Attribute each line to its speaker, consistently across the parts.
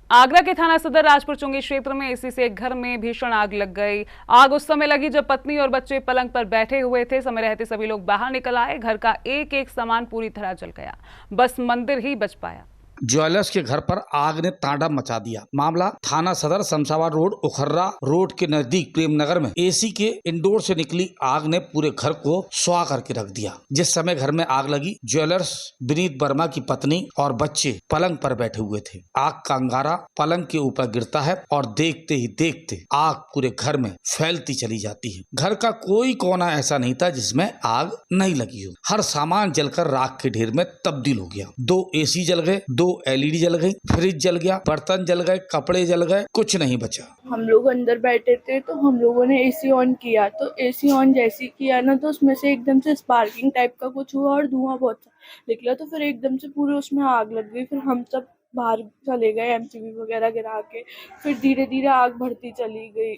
Speaker 1: आगरा के थाना सदर राजपुर चुंगी क्षेत्र में एसी से एक घर में भीषण आग लग गई। आग उस समय लगी जब पत्नी और बच्चे पलंग पर बैठे हुए थे। समय रहते सभी लोग बाहर निकल आए। घर का एक एक सामान पूरी तरह जल गया। बस मंदिर ही बच पाया।
Speaker 2: ज्वेलर्स के घर पर आग ने तांडव मचा दिया। मामला थाना सदर शमशाबाद रोड उखर्रा रोड के नजदीक प्रेमनगर में एसी के इंडोर से निकली आग ने पूरे घर को स्वाह करके रख दिया। जिस समय घर में आग लगी, ज्वेलर्स विनीत वर्मा की पत्नी और बच्चे पलंग पर बैठे हुए थे। आग का अंगारा पलंग के ऊपर गिरता है और देखते ही देखते आग पूरे घर में फैलती चली जाती है। घर का कोई कोना ऐसा नहीं था जिसमें आग नहीं लगी हो। हर सामान जलकर राख के ढेर में तब्दील हो गया। 2 एसी जल गए, 2 एलईडी जल गई, फ्रिज जल गया, बर्तन जल गए, कपड़े जल गए, कुछ नहीं बचा।
Speaker 3: हम लोग अंदर बैठे थे तो हम लोगों ने एसी ऑन किया, तो एसी ऑन जैसे ही किया ना तो उसमें से एकदम से स्पार्किंग टाइप का कुछ हुआ और धुआं बहुत निकला। तो फिर एकदम से पूरे उसमें आग लग गई। फिर हम सब बाहर चले गए एमसीबी वगैरह गिरा के। फिर धीरे धीरे आग बढ़ती चली गई।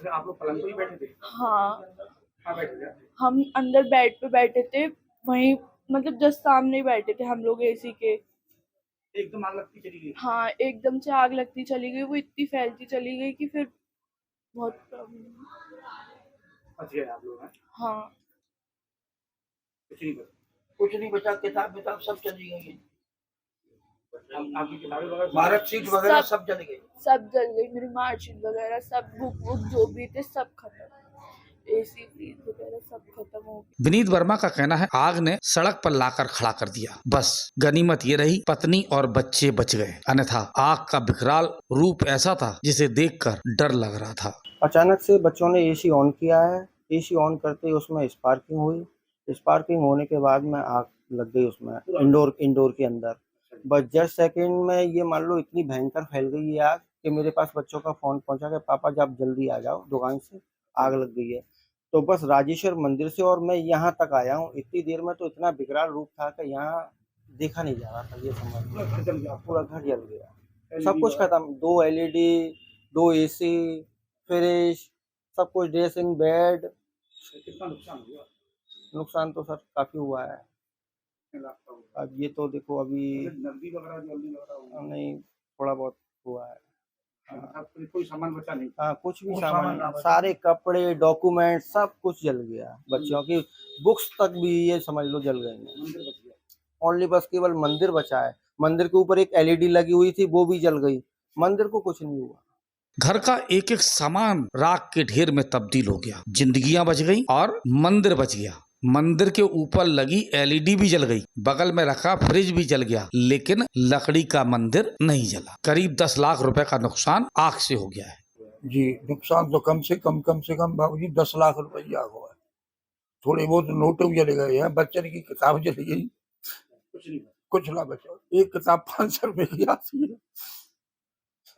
Speaker 4: आप लोग पलंग पे ही बैठे थे?
Speaker 3: हाँ,
Speaker 4: कहाँ बैठे थे?
Speaker 3: हम अंदर बेड पे बैठे थे, वहीं मतलब जस्ट सामने ही बैठे थे हम लोग एसी के।
Speaker 4: एकदम आग लगती चली गई?
Speaker 3: हाँ, एकदम से आग लगती चली गई। वो इतनी फैलती चली गई कि फिर बहुत प्रॉब्लम।
Speaker 4: बच गए आप लोग?
Speaker 3: हाँ,
Speaker 4: कुछ नहीं बचा। किताब विताब सब चली गई है। आपकी किताबें वगैरह, मार्कशीट वगैरह सब जल गई?
Speaker 3: सब जल गई। मेरी मार्कशीट वगैरह सब, बुक जो भी थे सब खत्म। एसी फ्रिज वगैरह सब खत्म हो गया।
Speaker 2: विनीत वर्मा का कहना है आग ने सड़क पर लाकर खड़ा कर दिया। बस गनीमत ये रही पत्नी और बच्चे बच गए, अन्यथा आग का विकराल रूप ऐसा था जिसे देखकर डर लग रहा था।
Speaker 5: अचानक से बच्चों ने एसी ऑन किया है। एसी ऑन करते ही उसमें स्पार्किंग हुई। स्पार्किंग होने के बाद में आग लग गई उसमें इंडोर के अंदर। बस जस्ट सेकंड में ये मान लो इतनी भयंकर फैल गई ये आग कि मेरे पास बच्चों का फोन पहुंचा कि पापा जब जल्दी आ जाओ दुकान से, आग लग गई है। तो बस राजेश्वर मंदिर से और मैं यहाँ तक आया हूँ। इतनी देर में तो इतना विकराल रूप था कि यहाँ देखा नहीं जा रहा था। ये समझ पूरा घर जल गया, सब कुछ खत्म। 2 एलईडी, 2 एसी, फ्रिज, सब कुछ, ड्रेसिंग बेड।
Speaker 4: कितना नुकसान हुआ?
Speaker 5: नुकसान तो सर काफी हुआ है। अब ये तो देखो अभी
Speaker 4: नकदी वगैरह जल्दी लग रहा
Speaker 5: नहीं, थोड़ा बहुत हुआ है।
Speaker 4: कोई सामान बचा नहीं?
Speaker 5: हाँ, कुछ भी सामान नहीं। सारे कपड़े, डॉक्यूमेंट सब कुछ जल गया। बच्चों की बुक्स तक भी ये समझ लो जल गई।
Speaker 4: मंदिर बच गया?
Speaker 5: ओनली बस केवल मंदिर बचा है। मंदिर के ऊपर एक एलईडी लगी हुई थी, वो भी जल गई। मंदिर को कुछ नहीं हुआ।
Speaker 2: घर का एक एक सामान राख के ढेर में तब्दील हो गया। जिंदगियां बच गई और मंदिर बच गया। मंदिर के ऊपर लगी एलईडी भी जल गई, बगल में रखा फ्रिज भी जल गया, लेकिन लकड़ी का मंदिर नहीं जला। करीब 10 लाख रुपए का नुकसान आग से हो गया है।
Speaker 6: जी, नुकसान तो कम से कम बाबूजी 10 लाख रुपया हुआ है। थोड़े बहुत नोट भी जले गए हैं, बच्चन की किताब जली गई, कुछ ना बचा। एक किताब 500 रुपए की आती है।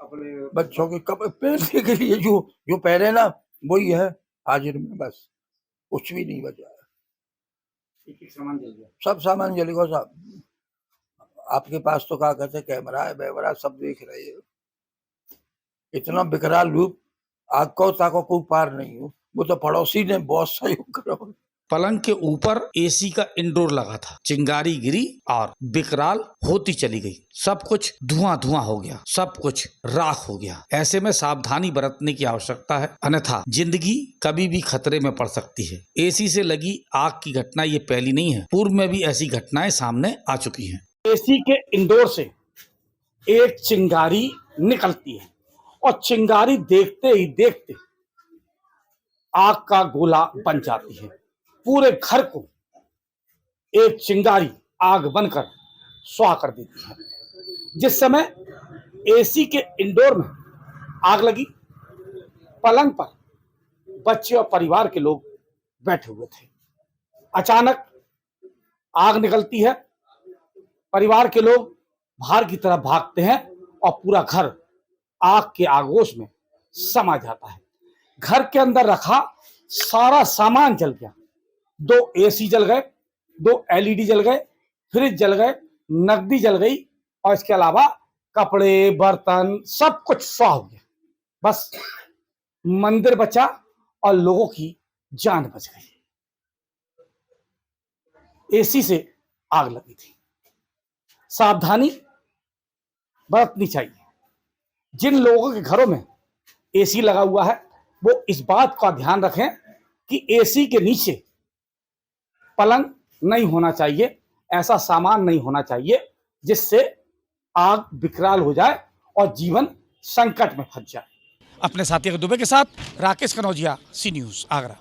Speaker 4: अपने
Speaker 6: बच्चों के कपड़े पहनने के लिए जो पहने ना वही है हाजिर में, बस कुछ भी नहीं बचा है।
Speaker 4: एक सामान जल गया?
Speaker 6: सब सामान जल गया साहब। आपके पास तो क्या कहते कैमरा है, बैमरा सब देख रहे हैं। इतना विकराल रूप आग को ताको कोई पार नहीं हो। वो तो पड़ोसी ने बहुत सहयोग करा।
Speaker 2: पलंग के ऊपर एसी का इंडोर लगा था। चिंगारी गिरी और विकराल होती चली गई। सब कुछ धुआं धुआं हो गया, सब कुछ राख हो गया। ऐसे में सावधानी बरतने की आवश्यकता है, अन्यथा जिंदगी कभी भी खतरे में पड़ सकती है। एसी से लगी आग की घटना ये पहली नहीं है, पूर्व में भी ऐसी घटनाएं सामने आ चुकी हैं।
Speaker 4: एसी के इंडोर से एक चिंगारी निकलती है और चिंगारी देखते ही देखते आग का गोला बन जाती है। पूरे घर को एक चिंगारी आग बनकर स्वाह कर देती है। जिस समय एसी के इंडोर में आग लगी, पलंग पर बच्चे और परिवार के लोग बैठे हुए थे। अचानक आग निकलती है, परिवार के लोग बाहर की तरफ भागते हैं और पूरा घर आग के आगोश में समा जाता है। घर के अंदर रखा सारा सामान जल गया। 2 एसी जल गए, 2 एलईडी जल गए, फ्रिज जल गए, नकदी जल गई और इसके अलावा कपड़े, बर्तन सब कुछ स्वाह हो गया। बस मंदिर बचा और लोगों की जान बच गई। एसी से आग लगी थी। सावधानी बरतनी चाहिए। जिन लोगों के घरों में एसी लगा हुआ है वो इस बात का ध्यान रखें कि एसी के नीचे पलंग नहीं होना चाहिए, ऐसा सामान नहीं होना चाहिए जिससे आग विकराल हो जाए और जीवन संकट में फंस जाए।
Speaker 2: अपने साथी दुबे के साथ राकेश कनौजिया, सी न्यूज़, आगरा।